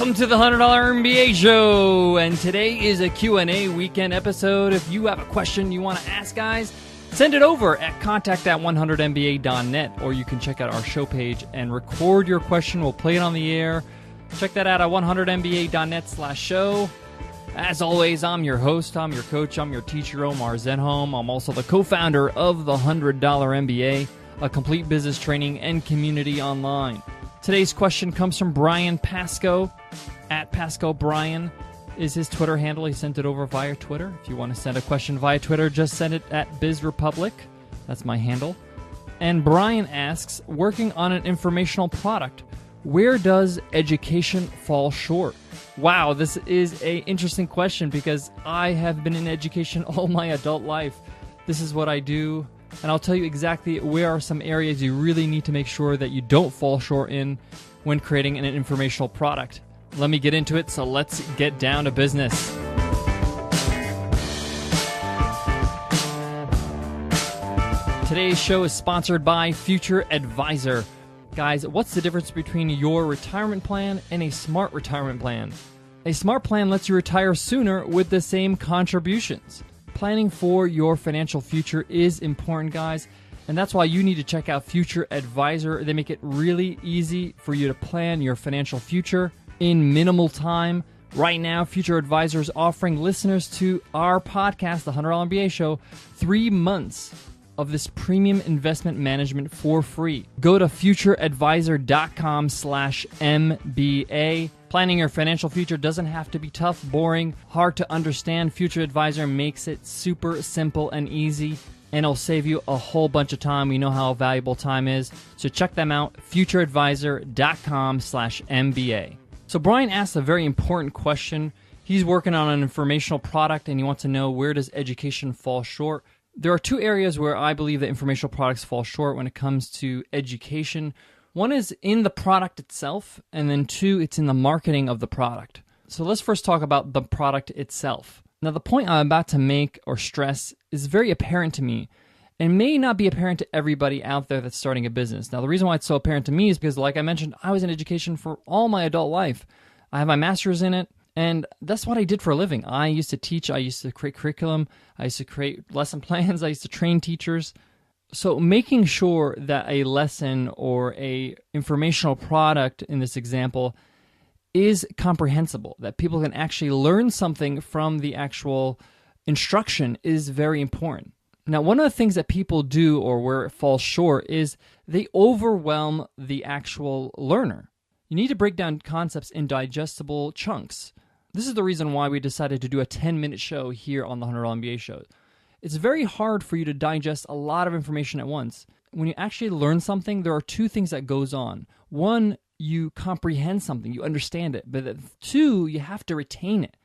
Welcome to the $100 MBA Show, and today is a Q&A weekend episode. If you have a question you want to ask, guys, send it over at contact@100mba.net, or you can check out our show page and record your question. We'll play it on the air. Check that out at 100mba.net/show. As always, I'm your host, I'm your coach, I'm your teacher, Omar Zenhom. I'm also the co-founder of the $100 MBA, a complete business training and community online. Today's question comes from Brian Pasco, at Pasco Brian is his Twitter handle. He sent it over via Twitter. If you want to send a question via Twitter, just send it at BizRepublic. That's my handle. And Brian asks, working on an informational product, where does education fall short? Wow, this is an interesting question because I have been in education all my adult life. This is what I do. And I'll tell you exactly where are some areas you really need to make sure that you don't fall short in when creating an informational product. Let me get into it, so let's get down to business. Today's show is sponsored by Future Advisor. Guys, what's the difference between your retirement plan and a smart retirement plan? A smart plan lets you retire sooner with the same contributions. Planning for your financial future is important, guys, and that's why you need to check out Future Advisor. They make it really easy for you to plan your financial future in minimal time. Right now, Future Advisor is offering listeners to our podcast, the $100 MBA Show, 3 months of this premium investment management for free. Go to futureadvisor.com/MBA. Planning your financial future doesn't have to be tough, boring, hard to understand. Future Advisor makes it super simple and easy, and it'll save you a whole bunch of time. We know how valuable time is. So check them out, futureadvisor.com/MBA. So Brian asked a very important question. He's working on an informational product, and he wants to know, where does education fall short? There are 2 areas where I believe that informational products fall short when it comes to education. One is in the product itself, and then 2, it's in the marketing of the product. So let's first talk about the product itself. Now, the point I'm about to make or stress is very apparent to me and may not be apparent to everybody out there that's starting a business. Now, the reason why it's so apparent to me is because, like I mentioned, I was in education for all my adult life. I have my master's in it, and that's what I did for a living. I used to teach, I used to create curriculum, I used to create lesson plans, I used to train teachers. So making sure that a lesson or a informational product, in this example, is comprehensible, that people can actually learn something from the actual instruction, is very important. Now, one of the things that people do, or where it falls short, is they overwhelm the actual learner. You need to break down concepts in digestible chunks. This is the reason why we decided to do a 10-minute show here on the $100 MBA Show. It's very hard for you to digest a lot of information at once. When you actually learn something, there are 2 things that goes on. 1, you comprehend something, you understand it. But 2, you have to retain it.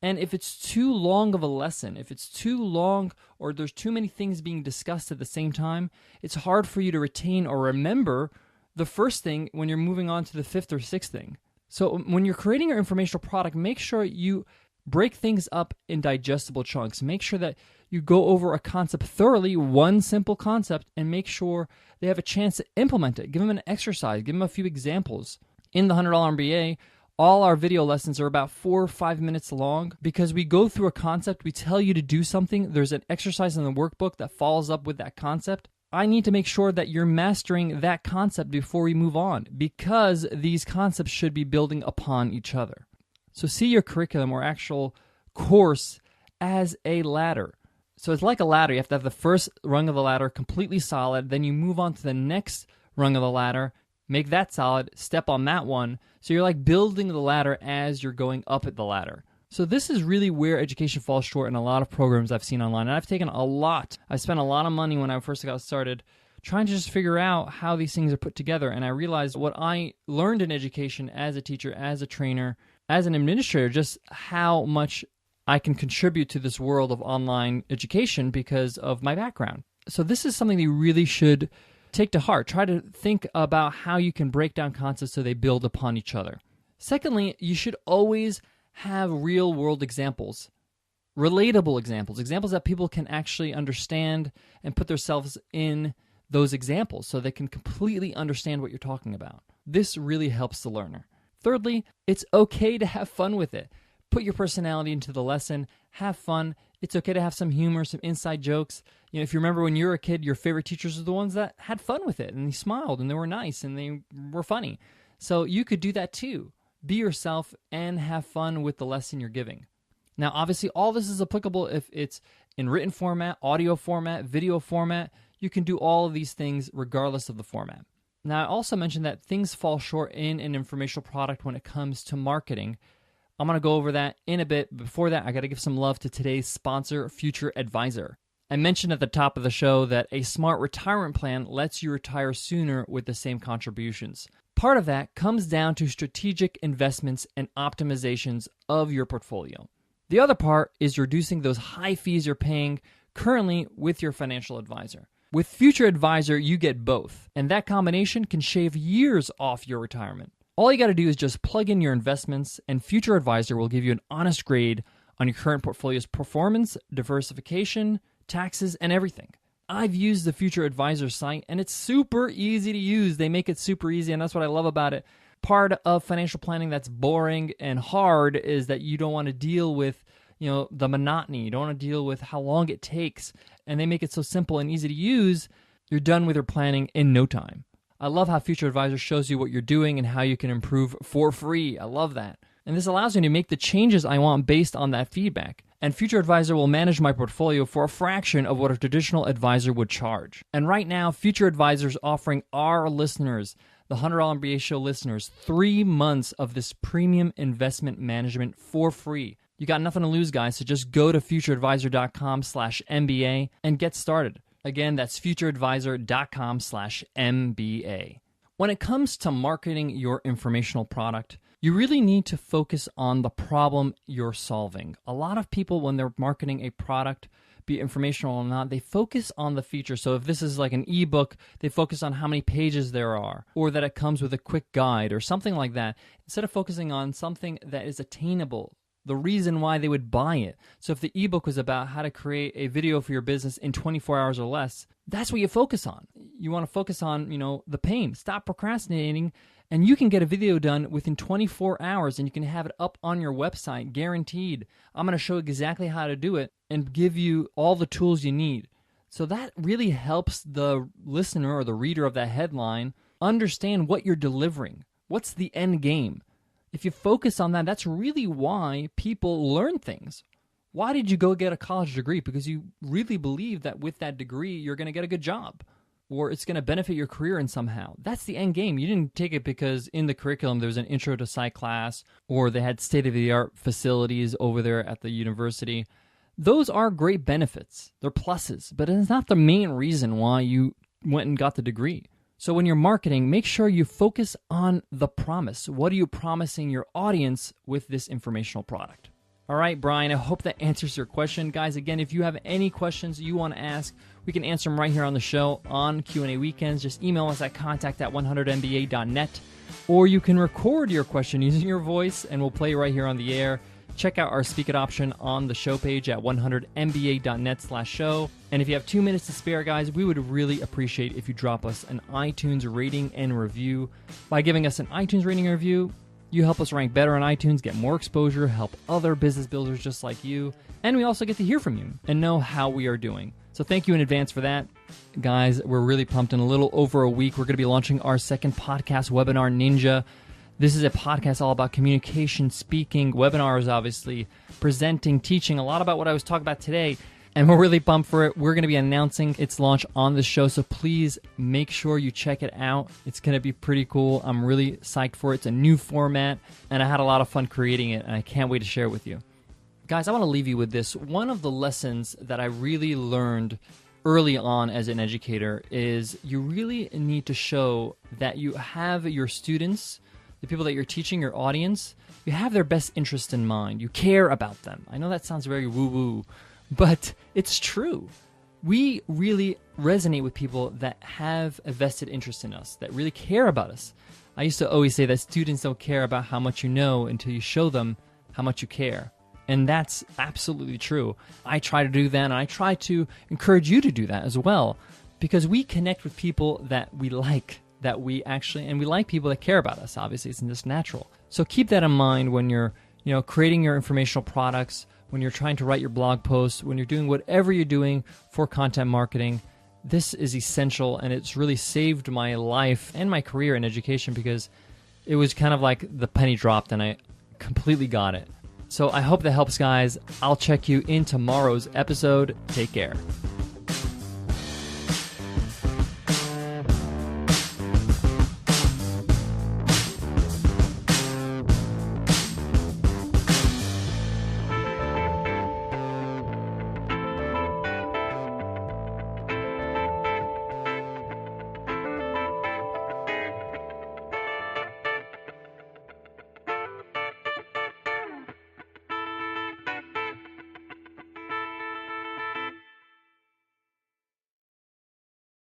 And if it's too long of a lesson, if it's too long or there's too many things being discussed at the same time, it's hard for you to retain or remember the first thing when you're moving on to the 5th or 6th thing. So when you're creating your informational product, make sure you break things up in digestible chunks. Make sure that you go over a concept thoroughly, one simple concept, and make sure they have a chance to implement it. Give them an exercise. Give them a few examples. In the $100 MBA, all our video lessons are about 4 or 5 minutes long because we go through a concept. We tell you to do something. There's an exercise in the workbook that follows up with that concept. I need to make sure that you're mastering that concept before we move on, because these concepts should be building upon each other. So see your curriculum or actual course as a ladder. So it's like a ladder. You have to have the first rung of the ladder completely solid. Then you move on to the next rung of the ladder, make that solid, step on that one. So you're like building the ladder as you're going up at the ladder. So this is really where education falls short in a lot of programs I've seen online. And I've taken a lot. I spent a lot of money when I first got started trying to just figure out how these things are put together. And I realized what I learned in education as a teacher, as a trainer, as an administrator, just how much I can contribute to this world of online education because of my background. So this is something that you really should take to heart. Try to think about how you can break down concepts so they build upon each other. Secondly, you should always have real-world examples, relatable examples, examples that people can actually understand and put themselves in those examples so they can completely understand what you're talking about. This really helps the learner. Thirdly, it's okay to have fun with it. Put your personality into the lesson, have fun. It's okay to have some humor, some inside jokes. If you remember when you were a kid, your favorite teachers were the ones that had fun with it, and they smiled, and they were nice, and they were funny. So you could do that too. Be yourself and have fun with the lesson you're giving. Now, obviously, all this is applicable if it's in written format, audio format, video format. You can do all of these things regardless of the format. Now, I also mentioned that things fall short in an informational product when it comes to marketing. I'm going to go over that in a bit. Before that, I got to give some love to today's sponsor, Future Advisor. I mentioned at the top of the show that a smart retirement plan lets you retire sooner with the same contributions. Part of that comes down to strategic investments and optimizations of your portfolio. The other part is reducing those high fees you're paying currently with your financial advisor. With Future Advisor, you get both, and that combination can shave years off your retirement. All you got to do is just plug in your investments, and Future Advisor will give you an honest grade on your current portfolio's performance, diversification, taxes, and everything. I've used the Future Advisor site, and it's super easy to use. They make it super easy, and that's what I love about it. Part of financial planning that's boring and hard is that you don't want to deal with the monotony. You don't want to deal with how long it takes, and they make it so simple and easy to use. You're done with your planning in no time. I love how Future Advisor shows you what you're doing and how you can improve for free. I love that. And this allows me to make the changes I want based on that feedback. And Future Advisor will manage my portfolio for a fraction of what a traditional advisor would charge. And right now, Future Advisor is offering our listeners, the $100 MBA Show listeners, 3 months of this premium investment management for free. You got nothing to lose, guys, so just go to futureadvisor.com/MBA and get started. Again, that's futureadvisor.com/MBA. When it comes to marketing your informational product, you really need to focus on the problem you're solving. A lot of people, when they're marketing a product, be it informational or not, they focus on the feature. So if this is like an ebook, they focus on how many pages there are, or that it comes with a quick guide or something like that, instead of focusing on something that is attainable, the reason why they would buy it. So if the ebook was about how to create a video for your business in 24 hours or less, that's what you focus on. You want to focus on, the pain. Stop procrastinating, and you can get a video done within 24 hours, and you can have it up on your website, guaranteed. I'm going to show exactly how to do it and give you all the tools you need. So that really helps the listener or the reader of that headline understand what you're delivering. What's the end game? If you focus on that, that's really why people learn things. Why did you go get a college degree? Because you really believe that with that degree, you're going to get a good job, or it's going to benefit your career in somehow. That's the end game. You didn't take it because in the curriculum there was an intro to psych class, or they had state-of-the-art facilities over there at the university. Those are great benefits. They're pluses, but it's not the main reason why you went and got the degree. So when you're marketing, make sure you focus on the promise. What are you promising your audience with this informational product? All right, Brian, I hope that answers your question. Guys, again, if you have any questions you want to ask, we can answer them right here on the show on Q&A Weekends. Just email us at contact@100mba.net, or you can record your question using your voice, and we'll play it right here on the air. Check out our Speak It option on the show page at 100mba.net/show. And if you have 2 minutes to spare, guys, we would really appreciate if you drop us an iTunes rating and review. By giving us an iTunes rating and review, you help us rank better on iTunes, get more exposure, help other business builders just like you, and we also get to hear from you and know how we are doing. So thank you in advance for that. Guys, we're really pumped. In a little over a week, we're going to be launching our second podcast, Webinar Ninja. This is a podcast all about communication, speaking, webinars, obviously, presenting, teaching, a lot about what I was talking about today. And we're really pumped for it. We're going to be announcing its launch on the show, so please make sure you check it out. It's going to be pretty cool. I'm really psyched for it. It's a new format, and I had a lot of fun creating it, and I can't wait to share it with you. Guys, I want to leave you with this. One of the lessons that I really learned early on as an educator is you really need to show that you have your students, the people that you're teaching, your audience, you have their best interest in mind. You care about them. I know that sounds very woo-woo, but it's true. We really resonate with people that have a vested interest in us, that really care about us. I used to always say that students don't care about how much you know until you show them how much you care. And that's absolutely true. I try to do that, and I try to encourage you to do that as well, because we connect with people that we like, and we like people that care about us. Obviously, it's just natural. So keep that in mind when you're creating your informational products, when you're trying to write your blog posts, when you're doing whatever you're doing for content marketing. This is essential, and it's really saved my life and my career in education because it was kind of like the penny dropped and I completely got it. So I hope that helps, guys. I'll check you in tomorrow's episode. Take care.